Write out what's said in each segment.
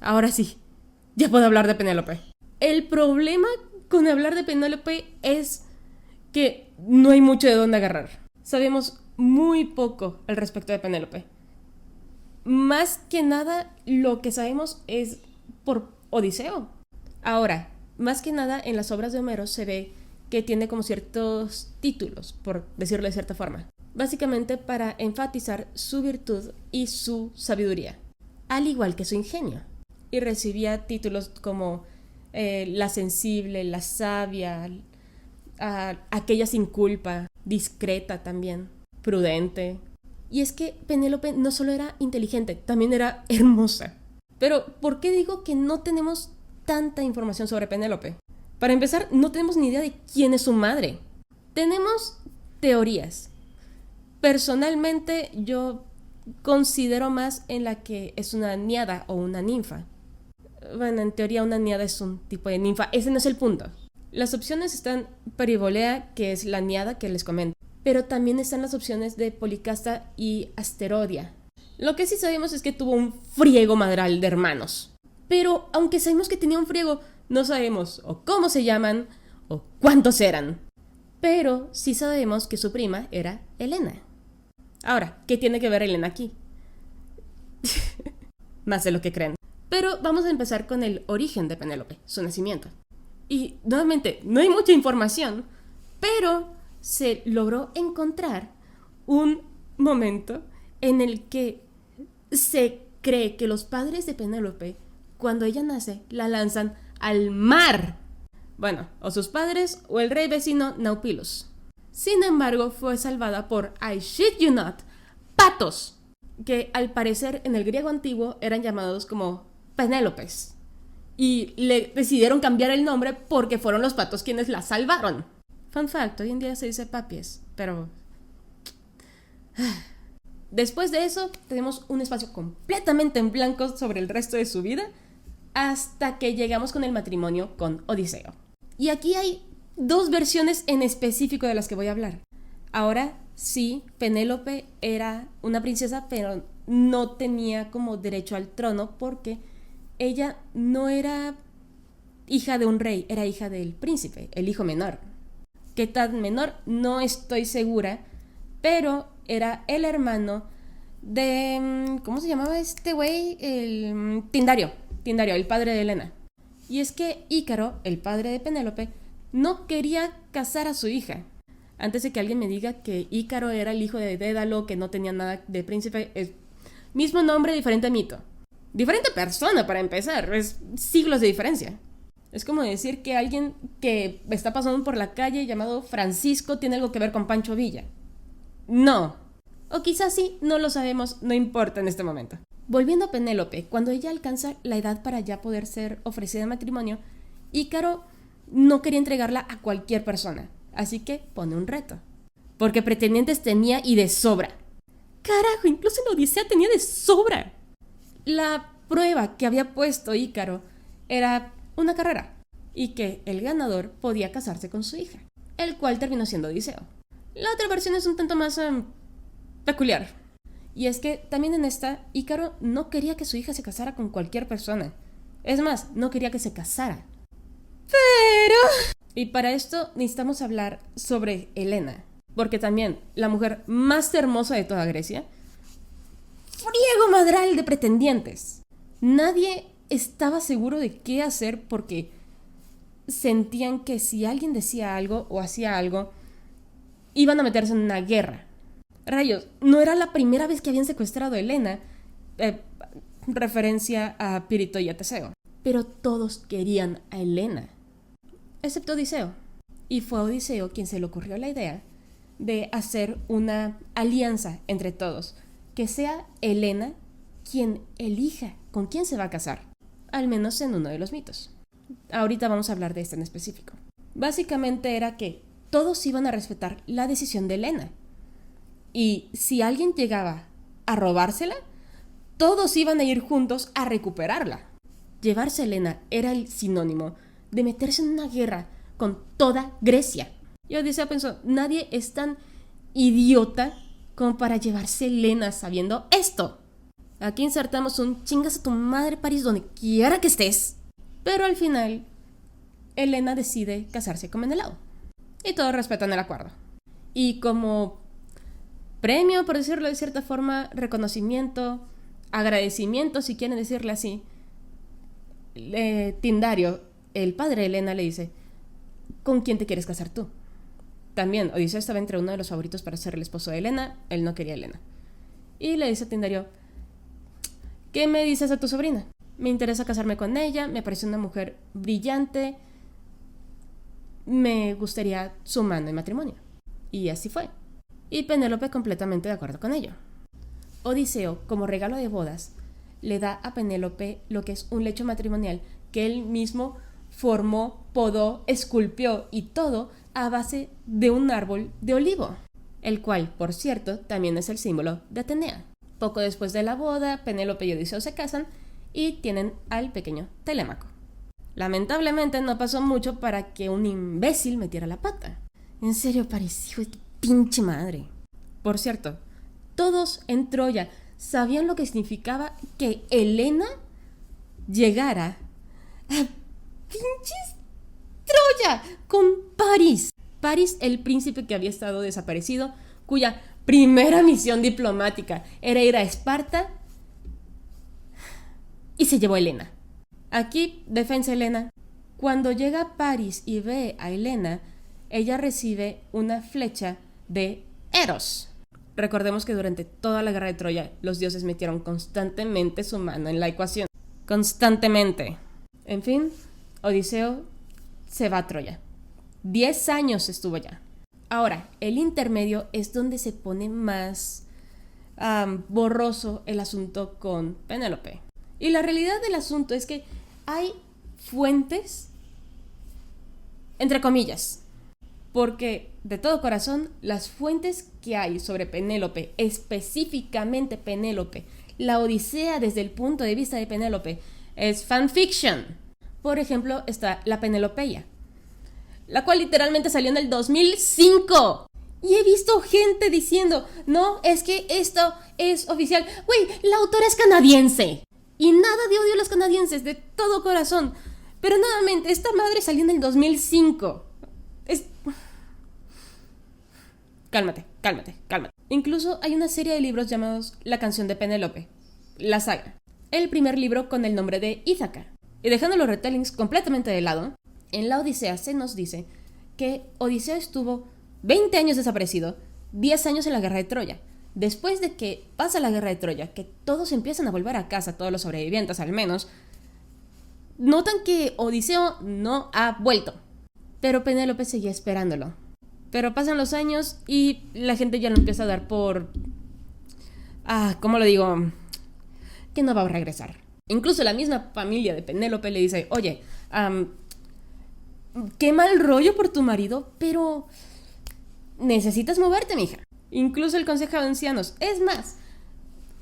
Ahora sí, ya puedo hablar de Penélope. El problema con hablar de Penélope es que no hay mucho de dónde agarrar. Sabemos muy poco al respecto de Penélope. Más que nada, lo que sabemos es por Odiseo. Ahora, más que nada en las obras de Homero se ve que tiene como ciertos títulos, por decirlo de cierta forma. Básicamente para enfatizar su virtud y su sabiduría, al igual que su ingenio. Y recibía títulos como la sensible, la sabia, aquella sin culpa, discreta también, prudente. Y es que Penélope no solo era inteligente, también era hermosa. Pero, ¿por qué digo que no tenemos tanta información sobre Penélope? Para empezar, no tenemos ni idea de quién es su madre. Tenemos teorías. Personalmente, yo considero más en la que es una niada o una ninfa. Bueno, en teoría una niada es un tipo de ninfa. Ese no es el punto. Las opciones están Peribolea, que es la niada que les comento. Pero también están las opciones de Policasta y Asterodia. Lo que sí sabemos es que tuvo un friego madral de hermanos. Pero aunque sabemos que tenía un friego, no sabemos o cómo se llaman o cuántos eran. Pero sí sabemos que su prima era Helena. Ahora, ¿qué tiene que ver Helena aquí? Más de lo que creen. Pero vamos a empezar con el origen de Penélope, su nacimiento. Y nuevamente, no hay mucha información, pero se logró encontrar un momento en el que se cree que los padres de Penélope, cuando ella nace, la lanzan al mar. Bueno, o sus padres o el rey vecino Naupilos. Sin embargo, fue salvada por, I shit you not, patos, que al parecer en el griego antiguo eran llamados como Penélopes. Y le decidieron cambiar el nombre porque fueron los patos quienes la salvaron. Fun fact, hoy en día se dice papies, pero... Después de eso, tenemos un espacio completamente en blanco sobre el resto de su vida, hasta que llegamos con el matrimonio con Odiseo. Y aquí hay dos versiones en específico de las que voy a hablar. Ahora, sí, Penélope era una princesa, pero no tenía como derecho al trono porque ella no era hija de un rey, era hija del príncipe, el hijo menor. ¿Qué tan menor? No estoy segura, pero era el hermano de... ¿Cómo se llamaba este güey? El Tindario, el padre de Helena. Y es que Ícaro, el padre de Penélope, no quería casar a su hija. Antes de que alguien me diga que Ícaro era el hijo de Dédalo, que no tenía nada de príncipe, es mismo nombre, diferente mito. Diferente persona para empezar, es siglos de diferencia. Es como decir que alguien que está pasando por la calle llamado Francisco tiene algo que ver con Pancho Villa. No. O quizás sí, no lo sabemos, no importa en este momento. Volviendo a Penélope, cuando ella alcanza la edad para ya poder ser ofrecida en matrimonio, Ícaro no quería entregarla a cualquier persona, así que pone un reto. Porque pretendientes tenía y de sobra. Carajo, incluso en Odisea tenía de sobra. La prueba que había puesto Ícaro era una carrera, y que el ganador podía casarse con su hija, el cual terminó siendo Odiseo. La otra versión es un tanto más peculiar, y es que también en esta, Ícaro no quería que su hija se casara con cualquier persona. Es más, no quería que se casara. Pero... Y para esto necesitamos hablar sobre Helena, porque también la mujer más hermosa de toda Grecia, friego madral de pretendientes. Nadie estaba seguro de qué hacer porque sentían que si alguien decía algo o hacía algo, iban a meterse en una guerra. Rayos, no era la primera vez que habían secuestrado a Helena, referencia a Pirito y a Teseo. Pero todos querían a Helena, excepto Odiseo. Y fue Odiseo quien se le ocurrió la idea de hacer una alianza entre todos, que sea Helena quien elija con quién se va a casar, al menos en uno de los mitos. Ahorita vamos a hablar de este en específico. Básicamente era que todos iban a respetar la decisión de Helena, y si alguien llegaba a robársela, todos iban a ir juntos a recuperarla. Llevarse a Helena era el sinónimo de meterse en una guerra con toda Grecia. Y Odiseo pensó, nadie es tan idiota como para llevarse a Helena sabiendo esto. Aquí insertamos un chingas a tu madre, París, donde quiera que estés. Pero al final, Helena decide casarse con Menelao. Y todos respetan el acuerdo. Y como premio, por decirlo de cierta forma, reconocimiento, agradecimiento, si quieren decirle así, Tindario, el padre de Helena, le dice: ¿con quién te quieres casar tú? También Odiseo estaba entre uno de los favoritos para ser el esposo de Helena. Él no quería a Helena. Y le dice a Tindario: ¿qué me dices a tu sobrina? Me interesa casarme con ella, me parece una mujer brillante, me gustaría su mano en matrimonio. Y así fue. Y Penélope completamente de acuerdo con ello. Odiseo, como regalo de bodas, le da a Penélope lo que es un lecho matrimonial que él mismo formó, podó, esculpió y todo a base de un árbol de olivo, el cual, por cierto, también es el símbolo de Atenea. Poco después de la boda, Penélope y Odiseo se casan y tienen al pequeño Telémaco. Lamentablemente no pasó mucho para que un imbécil metiera la pata. En serio, París, hijo de tu pinche madre. Por cierto, todos en Troya sabían lo que significaba que Helena llegara a pinches Troya con París. París, el príncipe que había estado desaparecido, cuya primera misión diplomática era ir a Esparta, y se llevó a Helena. Aquí, defensa Helena. Cuando llega París y ve a Helena, ella recibe una flecha de Eros. Recordemos que durante toda la guerra de Troya, los dioses metieron constantemente su mano en la ecuación. Constantemente. En fin, Odiseo se va a Troya. 10 años estuvo allá. Ahora, el intermedio es donde se pone más borroso el asunto con Penélope. Y la realidad del asunto es que hay fuentes, entre comillas, porque de todo corazón, las fuentes que hay sobre Penélope, específicamente Penélope, la Odisea desde el punto de vista de Penélope, es fanfiction. Por ejemplo, está la Penelopeia, la cual literalmente salió en el 2005. Y he visto gente diciendo: no, es que esto es oficial. Güey, la autora es canadiense. Y nada de odio a los canadienses, de todo corazón. Pero nuevamente, esta madre salió en el 2005. Cálmate. Incluso hay una serie de libros llamados La canción de Penélope, la saga. El primer libro con el nombre de Ítaca. Y dejando los retellings completamente de lado, en la Odisea se nos dice que Odiseo estuvo 20 años desaparecido, 10 años en la guerra de Troya. Después de que pasa la guerra de Troya, que todos empiezan a volver a casa, todos los sobrevivientes al menos, notan que Odiseo no ha vuelto. Pero Penélope seguía esperándolo. Pero pasan los años y la gente ya lo empieza a dar por... ¿cómo lo digo? Que no va a regresar. Incluso la misma familia de Penélope le dice: oye, qué mal rollo por tu marido, pero necesitas moverte, mija. Incluso el consejo de ancianos, es más,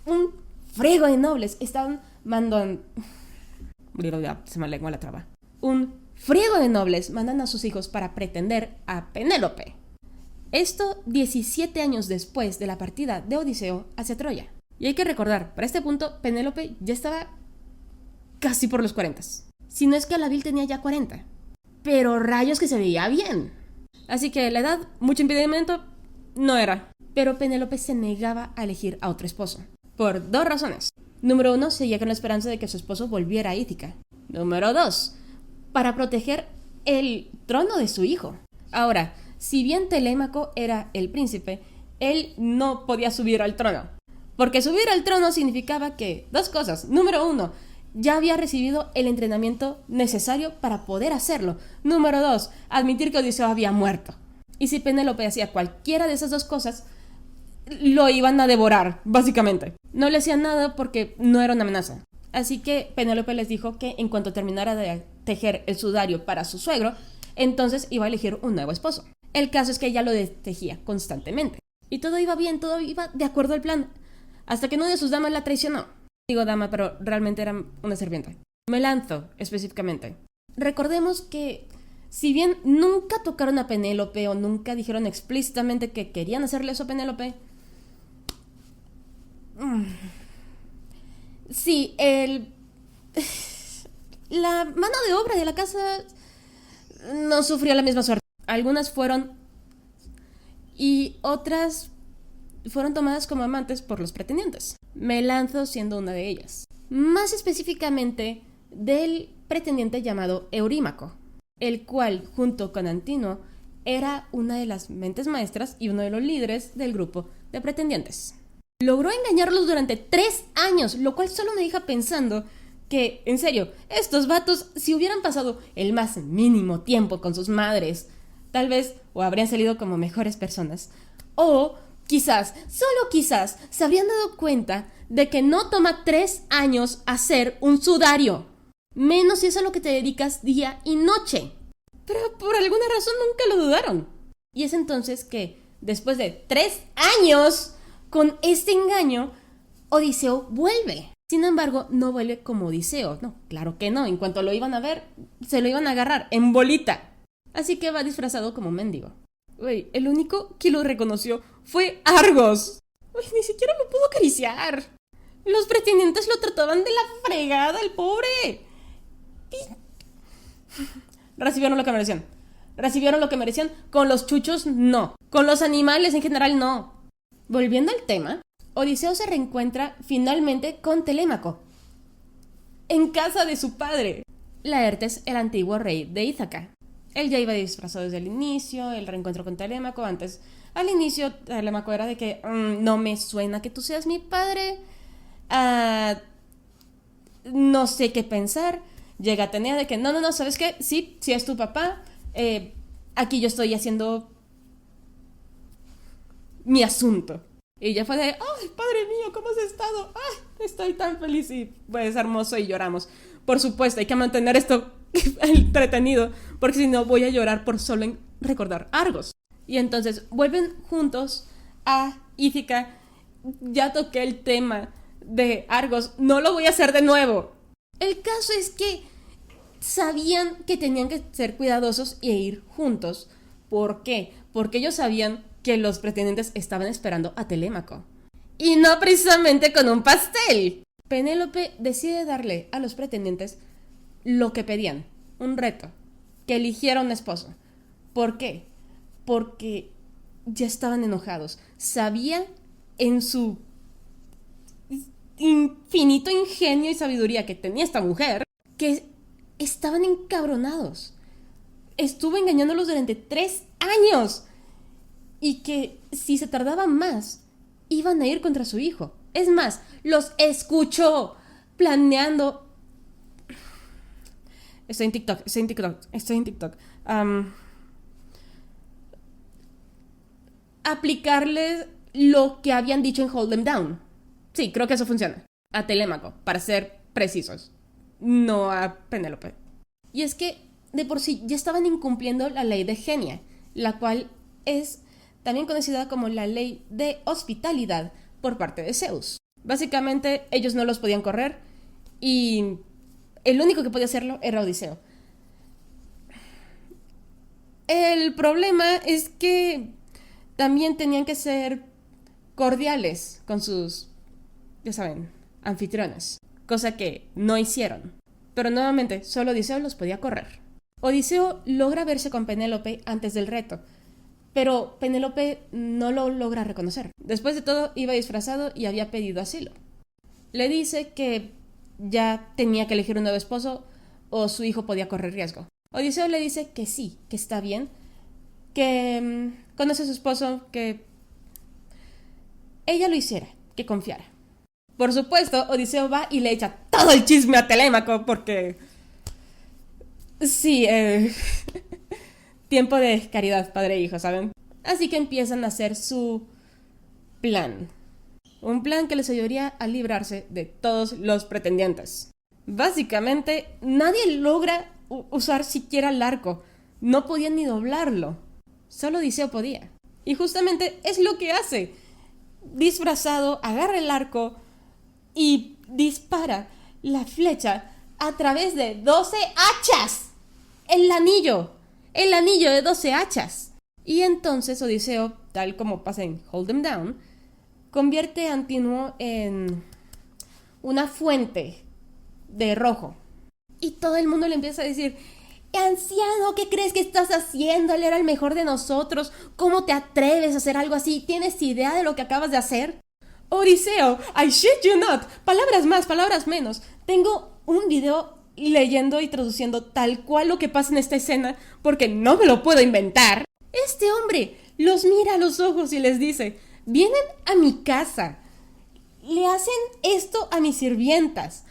un friego de nobles estaban mandando... Se me lengua la traba. Un friego de nobles mandan a sus hijos para pretender a Penélope. Esto 17 años después de la partida de Odiseo hacia Troya. Y hay que recordar, para este punto, Penélope ya estaba casi por los 40. Si no es que Alavil tenía ya 40. Pero rayos que se veía bien. Así que la edad, mucho impedimento, no era. Pero Penélope se negaba a elegir a otro esposo. Por 2 razones. Número 1, seguía con la esperanza de que su esposo volviera a Ítica. Número 2, para proteger el trono de su hijo. Ahora, si bien Telémaco era el príncipe, él no podía subir al trono. Porque subir al trono significaba que 2 cosas. Número 1, ya había recibido el entrenamiento necesario para poder hacerlo. Número 2, admitir que Odiseo había muerto. Y si Penélope hacía cualquiera de esas 2 cosas, lo iban a devorar, básicamente. No le hacían nada porque no era una amenaza. Así que Penélope les dijo que en cuanto terminara de tejer el sudario para su suegro, entonces iba a elegir un nuevo esposo. El caso es que ella lo tejía constantemente. Y todo iba bien, todo iba de acuerdo al plan. Hasta que una de sus damas la traicionó. Digo dama, pero realmente era una sirvienta. Melanzo, específicamente. Recordemos que, si bien nunca tocaron a Penélope o nunca dijeron explícitamente que querían hacerle eso a Penélope, Sí, la mano de obra de la casa no sufrió la misma suerte. Algunas fueron y otras fueron tomadas como amantes por los pretendientes. Melanzo siendo una de ellas. Más específicamente del pretendiente llamado Eurímaco, el cual, junto con Antínuo, era una de las mentes maestras y uno de los líderes del grupo de pretendientes. Logró engañarlos durante 3 años, lo cual solo me deja pensando que, en serio, estos vatos, si hubieran pasado el más mínimo tiempo con sus madres, tal vez o habrían salido como mejores personas, o quizás, solo quizás, se habrían dado cuenta de que no toma 3 años hacer un sudario, menos si es a lo que te dedicas día y noche. Pero por alguna razón nunca lo dudaron. Y es entonces que, después de 3 años con este engaño, Odiseo vuelve. Sin embargo, no vuelve como Odiseo. No, claro que no. En cuanto lo iban a ver, se lo iban a agarrar en bolita. Así que va disfrazado como mendigo. Uy, el único que lo reconoció fue Argos. Uy, ni siquiera lo pudo acariciar. Los pretendientes lo trataban de la fregada, el pobre. Recibieron lo que merecían. Recibieron lo que merecían. Con los chuchos, no. Con los animales en general, no. Volviendo al tema, Odiseo se reencuentra finalmente con Telémaco, en casa de su padre, Laertes, el antiguo rey de Ítaca. Él ya iba disfrazado desde el inicio, el reencuentro con Telémaco. Antes, al inicio, Telémaco era de que no me suena que tú seas mi padre, no sé qué pensar. Llega Atenea de que no, ¿sabes qué? Sí es tu papá, aquí yo estoy haciendo mi asunto. Y ella fue de, ay, padre mío, ¿cómo has estado? Ay, estoy tan feliz. Y pues hermoso y lloramos. Por supuesto, hay que mantener esto entretenido, porque si no voy a llorar por solo en recordar Argos. Y entonces vuelven juntos a Ítica. Ya toqué el tema de Argos, no lo voy a hacer de nuevo. El caso es que sabían que tenían que ser cuidadosos e ir juntos. ¿Por qué? Porque ellos sabían que los pretendientes estaban esperando a Telémaco. Y no precisamente con un pastel. Penélope decide darle a los pretendientes lo que pedían, un reto, que eligiera un esposo. ¿Por qué? Porque ya estaban enojados. Sabía en su infinito ingenio y sabiduría que tenía esta mujer que estaban encabronados. Estuvo engañándolos durante 3 años. Y que si se tardaban más, iban a ir contra su hijo. Es más, los escuchó planeando. Estoy en TikTok. Aplicarles lo que habían dicho en Hold Them Down. Sí, creo que eso funciona. A Telémaco, para ser precisos. No a Penélope. Y es que, de por sí, ya estaban incumpliendo la ley de Genia, la cual es también conocida como la ley de hospitalidad por parte de Zeus. Básicamente, ellos no los podían correr y el único que podía hacerlo era Odiseo. El problema es que también tenían que ser cordiales con sus, ya saben, anfitriones, cosa que no hicieron. Pero nuevamente, solo Odiseo los podía correr. Odiseo logra verse con Penélope antes del reto, pero Penélope no lo logra reconocer. Después de todo, iba disfrazado y había pedido asilo. Le dice que ya tenía que elegir un nuevo esposo o su hijo podía correr riesgo. Odiseo le dice que sí, que está bien, que conoce a su esposo, que ella lo hiciera, que confiara. Por supuesto, Odiseo va y le echa todo el chisme a Telémaco porque... Sí, tiempo de caridad padre e hijo, ¿saben? Así que empiezan a hacer su plan. Un plan que les ayudaría a librarse de todos los pretendientes. Básicamente, nadie logra usar siquiera el arco. No podían ni doblarlo. Solo Odiseo podía. Y justamente es lo que hace. Disfrazado, agarra el arco y dispara la flecha a través de 12 hachas. El anillo de 12 hachas. Y entonces Odiseo, tal como pasa en Hold Them Down, convierte a Antínuo en una fuente de rojo. Y todo el mundo le empieza a decir: anciano, ¿qué crees que estás haciendo? Él era el mejor de nosotros. ¿Cómo te atreves a hacer algo así? ¿Tienes idea de lo que acabas de hacer? Odiseo, I shit you not. Palabras más, palabras menos. Tengo un video leyendo y traduciendo tal cual lo que pasa en esta escena, porque no me lo puedo inventar. Este hombre los mira a los ojos y les dice: vienen a mi casa, le hacen esto a mis sirvientas,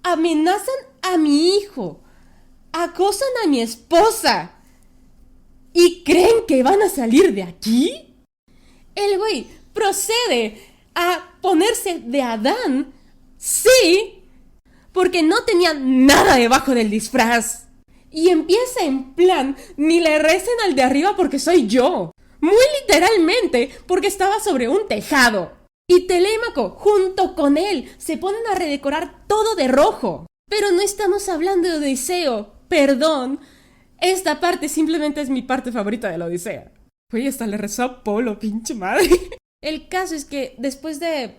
amenazan a mi hijo, acosan a mi esposa, ¿y creen que van a salir de aquí? El güey procede a ponerse de Adán, sí, porque no tenía nada debajo del disfraz. Y empieza en plan: ni le recen al de arriba porque soy yo. Muy literalmente, porque estaba sobre un tejado. Y Telémaco, junto con él, se ponen a redecorar todo de rojo. Pero no estamos hablando de Odiseo, perdón. Esta parte simplemente es mi parte favorita de la Odisea. Oye, hasta le rezó a Apolo, pinche madre. El caso es que después de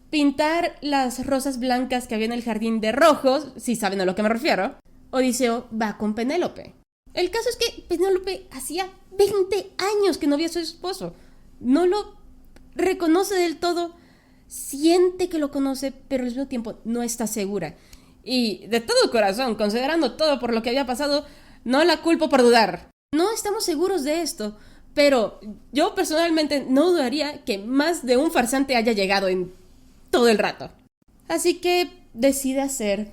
pintar las rosas blancas que había en el jardín de rojos, si saben a lo que me refiero, Odiseo va con Penélope. El caso es que Penélope hacía 20 años que no veía a su esposo. No lo reconoce del todo, siente que lo conoce, pero al mismo tiempo no está segura. Y de todo corazón, considerando todo por lo que había pasado, no la culpo por dudar. No estamos seguros de esto, pero yo personalmente no dudaría que más de un farsante haya llegado en todo el rato. Así que decide hacer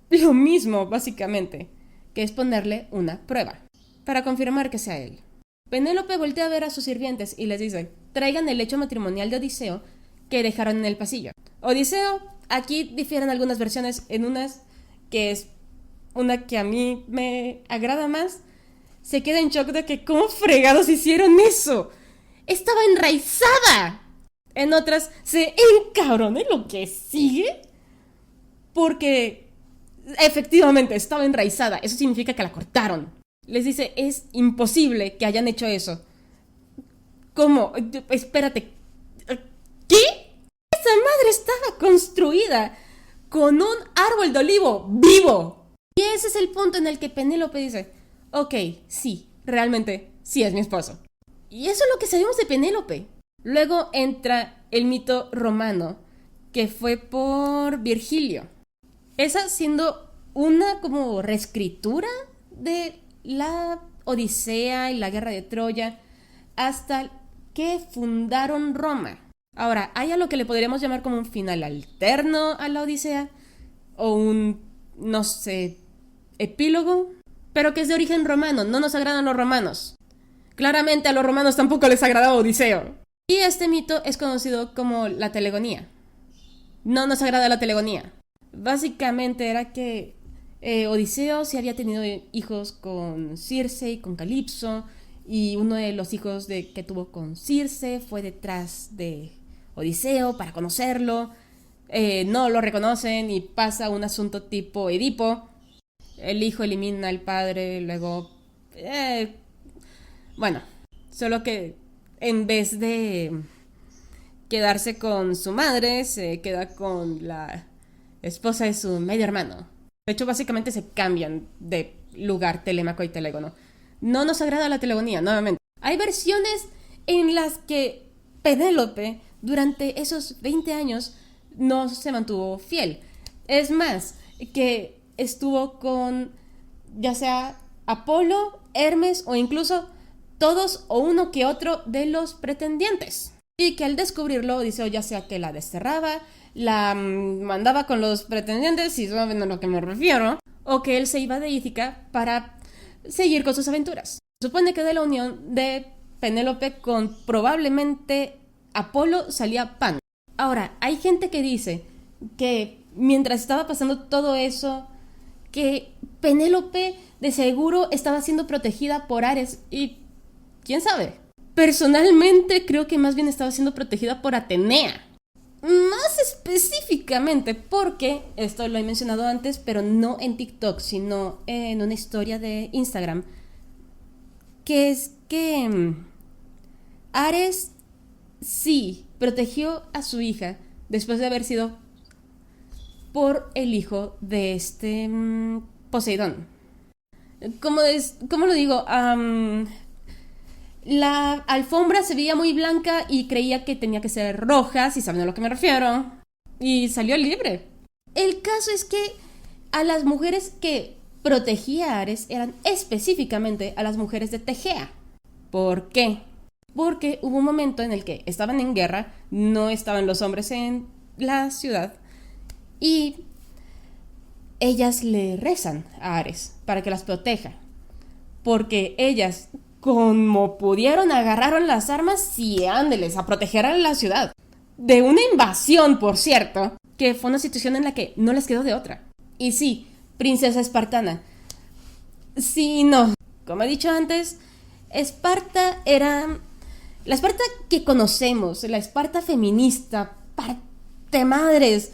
lo mismo, básicamente, que es ponerle una prueba, para confirmar que sea él. Penélope voltea a ver a sus sirvientes y les dice: traigan el lecho matrimonial de Odiseo que dejaron en el pasillo. Odiseo, aquí difieren algunas versiones, en unas que es una que a mí me agrada más, se queda en shock de que ¿cómo fregados hicieron eso? ¡Estaba enraizada! En otras se encabrona lo que sigue, porque efectivamente estaba enraizada. Eso significa que la cortaron. Les dice: es imposible que hayan hecho eso. ¿Cómo? Espérate. ¿Qué? Esa madre estaba construida con un árbol de olivo vivo. Y ese es el punto en el que Penélope dice: ok, sí, realmente sí es mi esposo. Y eso es lo que sabemos de Penélope. Luego entra el mito romano, que fue por Virgilio. Esa siendo una como reescritura de la Odisea y la guerra de Troya hasta que fundaron Roma. Ahora, hay a lo que le podríamos llamar como un final alterno a la Odisea, o un, no sé, epílogo, pero que es de origen romano. No nos agradan los romanos. Claramente a los romanos tampoco les agradaba Odiseo. Y este mito es conocido como la telegonía. No nos agrada la telegonía. Básicamente era que Odiseo sí había tenido hijos con Circe y con Calipso, y uno de los hijos que tuvo con Circe fue detrás de Odiseo para conocerlo. No lo reconocen y pasa un asunto tipo Edipo. El hijo elimina al padre, luego... bueno, solo que en vez de quedarse con su madre, se queda con la esposa de su medio hermano. De hecho, básicamente se cambian de lugar Telémaco y Telégono. No nos agrada la telegonía, nuevamente. Hay versiones en las que Penélope, durante esos 20 años, no se mantuvo fiel. Es más, que estuvo con ya sea Apolo, Hermes o incluso todos o uno que otro de los pretendientes. Y que al descubrirlo, Odiseo ya sea que la desterraba, la mandaba con los pretendientes, si saben a lo que me refiero, o que él se iba de Ítica para seguir con sus aventuras. Se supone que de la unión de Penélope con probablemente Apolo salía Pan. Ahora, hay gente que dice que mientras estaba pasando todo eso, que Penélope de seguro estaba siendo protegida por Ares, y quién sabe. Personalmente creo que más bien estaba siendo protegida por Atenea. Más específicamente porque, esto lo he mencionado antes, pero no en TikTok, sino en una historia de Instagram, que es que Ares sí protegió a su hija después de haber sido por el hijo de Poseidón. ¿Cómo lo digo? La alfombra se veía muy blanca y creía que tenía que ser roja, si saben a lo que me refiero. Y salió libre. El caso es que a las mujeres que protegía a Ares eran específicamente a las mujeres de Tegea. ¿Por qué? Porque hubo un momento en el que estaban en guerra, no estaban los hombres en la ciudad, y ellas le rezan a Ares para que las proteja. Porque ellas, como pudieron, agarraron las armas y ándeles a proteger a la ciudad. De una invasión, por cierto, que fue una situación en la que no les quedó de otra. Y sí, princesa espartana. Sí, no. Como he dicho antes, Esparta era la Esparta que conocemos, la Esparta feminista, parte madres,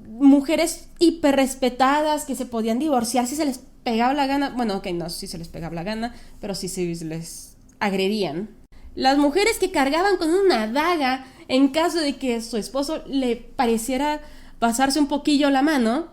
mujeres hiperrespetadas que se podían divorciar si se les pegaba la gana. Bueno, ok, no, si se les pegaba la gana, pero si se les agredían. Las mujeres que cargaban con una daga en caso de que su esposo le pareciera pasarse un poquillo la mano,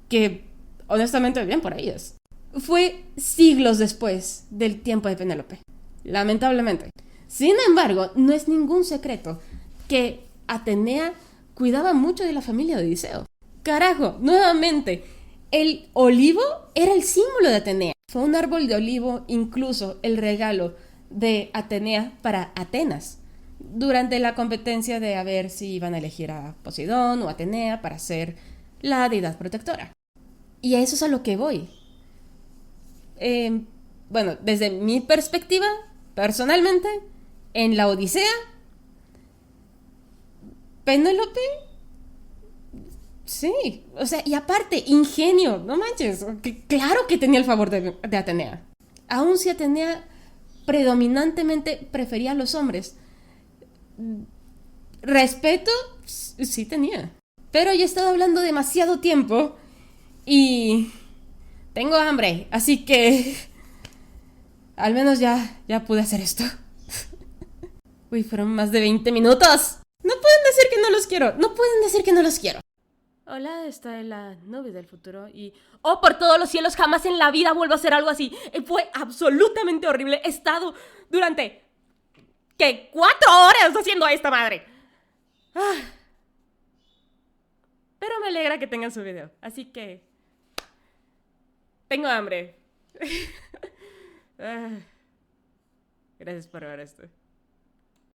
que honestamente bien por ellas. Fue siglos después del tiempo de Penélope, lamentablemente. Sin embargo, no es ningún secreto que Atenea cuidaba mucho de la familia de Odiseo. Carajo, nuevamente, el olivo era el símbolo de Atenea. Fue un árbol de olivo incluso el regalo de Atenea para Atenas durante la competencia de a ver si iban a elegir a Poseidón o Atenea para ser la deidad protectora. Y a eso es a lo que voy. Bueno, desde mi perspectiva, personalmente, en la Odisea, Penélope, sí, o sea, y aparte, ingenio, no manches, claro que tenía el favor de Atenea. Aun si Atenea predominantemente prefería a los hombres, respeto, sí tenía. Pero yo he estado hablando demasiado tiempo y tengo hambre, así que al menos ya pude hacer esto. Uy, fueron más de 20 minutos. No pueden decir que no los quiero. No pueden decir que no los quiero. Hola, esta es la novia del futuro y... ¡Oh, por todos los cielos! Jamás en la vida vuelvo a hacer algo así. Fue absolutamente horrible. He estado durante... ¿qué? 4 horas haciendo a esta madre. Pero me alegra que tengan su video. Así que... tengo hambre. Gracias por ver esto.